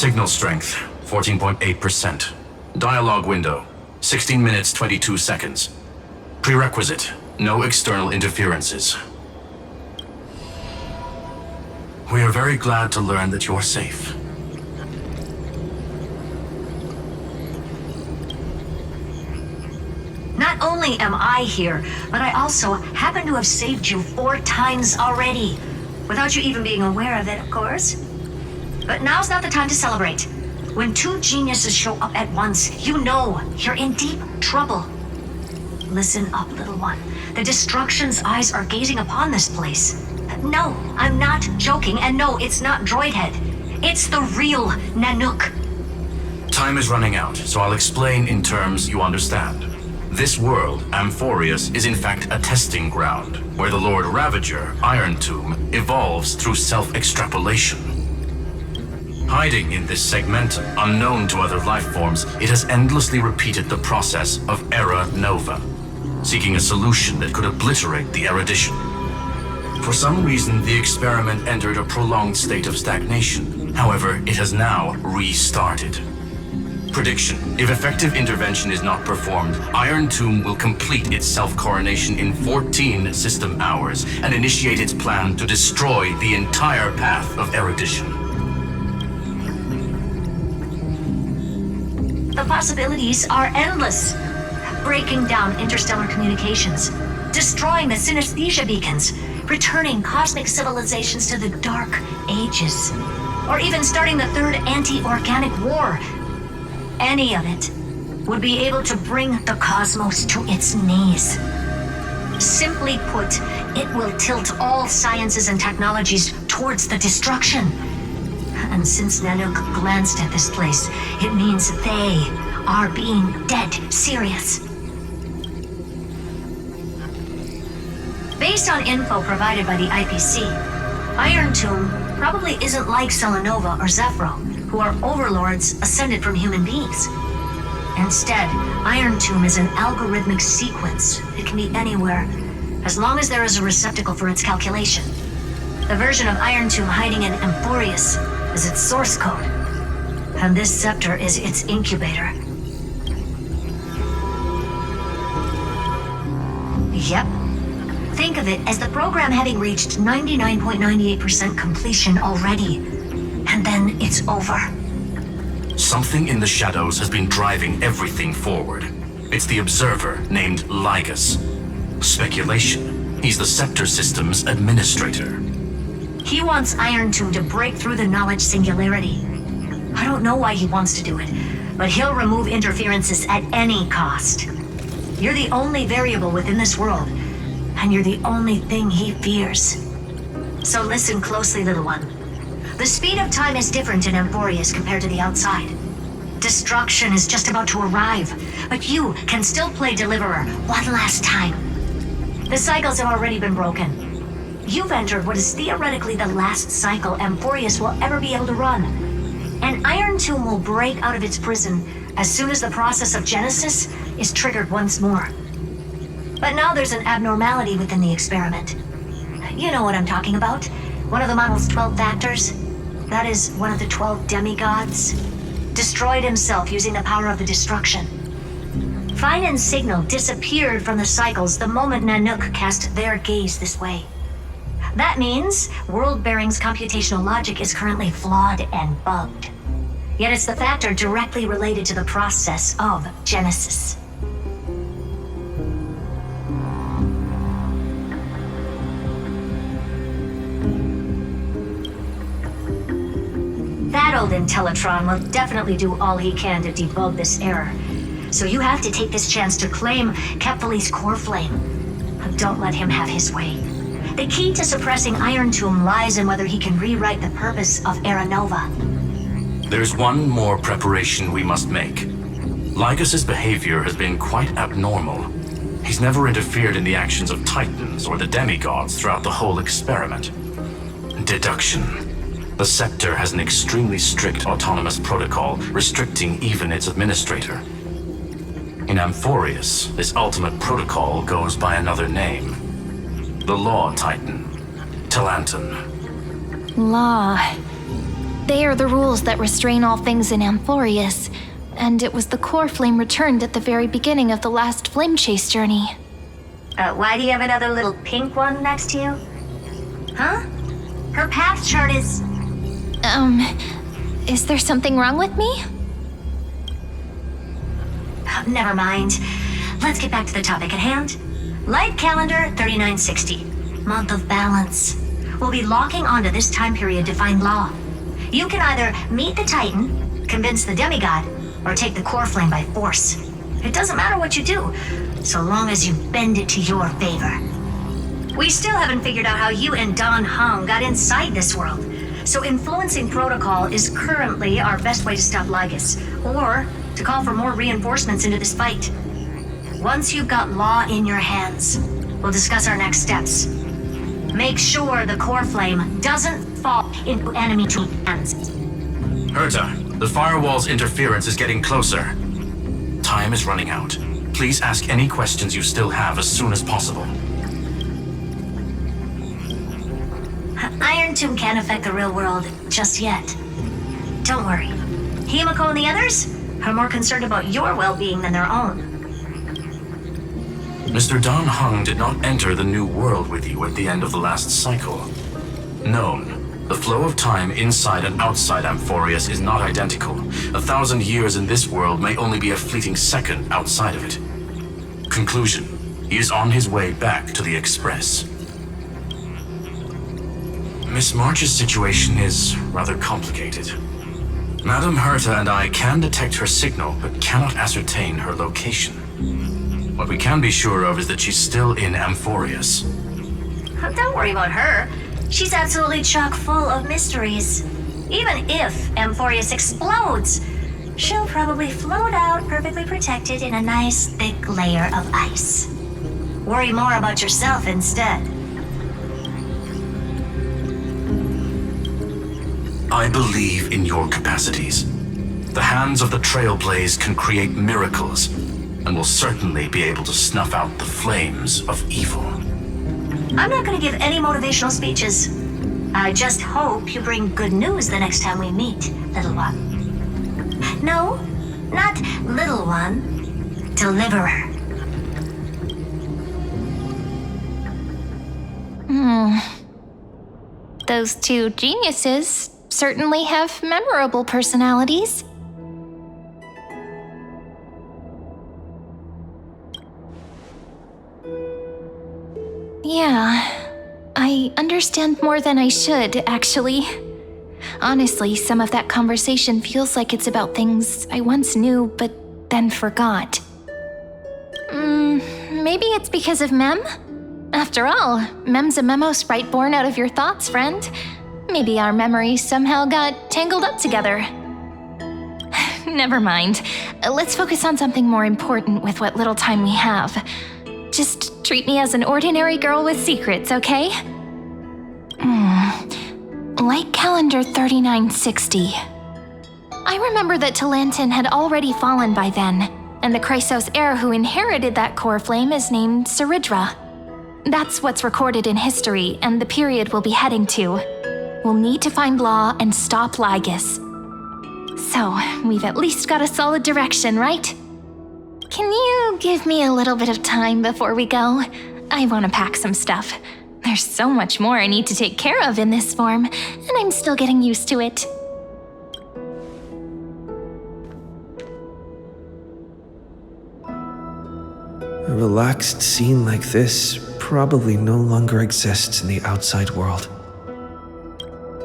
Signal strength, 14.8%. Dialogue window, 16 minutes 22 seconds. Prerequisite, no external interferences. We are very glad to learn that you're safe. Not only am I here, but I also happen to have saved you 4 times already. Without you even being aware of it, of course. But now's not the time to celebrate. When 2 geniuses show up at once, you know you're in deep trouble. Listen up, little one. The Destruction's eyes are gazing upon this place. No, I'm not joking, and no, it's not Droidhead. It's the real Nanook. Time is running out, so I'll explain in terms you understand. This world, Amphorius, is in fact a testing ground, where the Lord Ravager, Iron Tomb, evolves through self-extrapolation. Hiding in this segmentum, unknown to other life forms, it has endlessly repeated the process of Era Nova, seeking a solution that could obliterate the erudition. For some reason, the experiment entered a prolonged state of stagnation. However, it has now restarted. Prediction: if effective intervention is not performed, Iron Tomb will complete its self-coronation in 14 system hours and initiate its plan to destroy the entire path of erudition. The possibilities are endless. Breaking down interstellar communications, destroying the synesthesia beacons, returning cosmic civilizations to the Dark Ages, or even starting the third anti-organic war. Any of it would be able to bring the cosmos to its knees. Simply put, it will tilt all sciences and technologies towards the destruction. And since Nanook glanced at this place, it means they are being dead serious. Based on info provided by the IPC, Iron Tomb probably isn't like Selenova or Zephyro, who are overlords ascended from human beings. Instead, Iron Tomb is an algorithmic sequence. It can be anywhere, as long as there is a receptacle for its calculation. The version of Iron Tomb hiding in Amphorius is its source code, and this scepter is its incubator. Yep. Think of it as the program having reached 99.98% completion already. And then it's over. Something in the shadows has been driving everything forward. It's the Observer named Lygus. Speculation: he's the Scepter System's administrator. He wants Iron Tomb to break through the knowledge singularity. I don't know why he wants to do it, but he'll remove interferences at any cost. You're the only variable within this world, and you're the only thing he fears. So listen closely, little one. The speed of time is different in Amphorius compared to the outside. Destruction is just about to arrive, but you can still play Deliverer one last time. The cycles have already been broken. You've entered what is theoretically the last cycle Amphorius will ever be able to run. And Iron Tomb will break out of its prison as soon as the process of Genesis is triggered once more. But now there's an abnormality within the experiment. You know what I'm talking about. One of the model's 12 factors. That is one of the 12 demigods. Destroyed himself using the power of the destruction. Fine and Signal disappeared from the cycles the moment Nanook cast their gaze this way. That means World Bearing's computational logic is currently flawed and bugged. Yet it's the factor directly related to the process of Genesis. That old Intellitron will definitely do all he can to debug this error. So you have to take this chance to claim Kephal's core flame. Don't let him have his way. The key to suppressing Iron Tomb lies in whether he can rewrite the purpose of Era Nova. There's one more preparation we must make. Lygus's behavior has been quite abnormal. He's never interfered in the actions of Titans or the demigods throughout the whole experiment. Deduction. The Scepter has an extremely strict autonomous protocol, restricting even its administrator. In Amphorius, this ultimate protocol goes by another name. The Law Titan, Talanton. Law. They are the rules that restrain all things in Amphorius, and it was the core flame returned at the very beginning of the last flame chase journey. Why do you have another little pink one next to you? Huh? Her path chart is... Is there something wrong with me? Never mind. Let's get back to the topic at hand. Light calendar 3960. Month of balance. We'll be locking onto this time period to find law. You can either meet the Titan, convince the demigod, or take the core flame by force. It doesn't matter what you do, so long as you bend it to your favor. We still haven't figured out how you and Don Hung got inside this world, so influencing protocol is currently our best way to stop Lygus, or to call for more reinforcements into this fight. Once you've got law in your hands, we'll discuss our next steps. Make sure the core flame doesn't fall into enemy hands. Herta, the firewall's interference is getting closer. Time is running out. Please ask any questions you still have as soon as possible. Iron Tomb can't affect the real world just yet. Don't worry. Himiko and the others are more concerned about your well-being than their own. Mr. Don Hung did not enter the new world with you at the end of the last cycle. Known. The flow of time inside and outside Amphorius is not identical. 1,000 years in this world may only be a fleeting second outside of it. Conclusion. He is on his way back to the Express. Miss March's situation is rather complicated. Madame Herta and I can detect her signal, but cannot ascertain her location. What we can be sure of is that she's still in Amphorius. Don't worry about her. She's absolutely chock full of mysteries. Even if Amphorius explodes, she'll probably float out perfectly protected in a nice thick layer of ice. Worry more about yourself instead. I believe in your capacities. The hands of the Trailblazer can create miracles, and will certainly be able to snuff out the flames of evil. I'm not going to give any motivational speeches. I just hope you bring good news the next time we meet, little one. No, not little one. Deliverer. Those two geniuses certainly have memorable personalities. Yeah, I understand more than I should, actually. Honestly, some of that conversation feels like it's about things I once knew, but then forgot. Maybe it's because of Mem? After all, Mem's a memo sprite born out of your thoughts, friend. Maybe our memories somehow got tangled up together. Never mind. Let's focus on something more important with what little time we have. Just treat me as an ordinary girl with secrets, okay? Light calendar 3960. I remember that Talantin had already fallen by then, and the Chrysos heir who inherited that core flame is named Saridra. That's what's recorded in history, and the period we'll be heading to. We'll need to find Law and stop Lygus. So, we've at least got a solid direction, right? Can you give me a little bit of time before we go? I want to pack some stuff. There's so much more I need to take care of in this form, and I'm still getting used to it. A relaxed scene like this probably no longer exists in the outside world.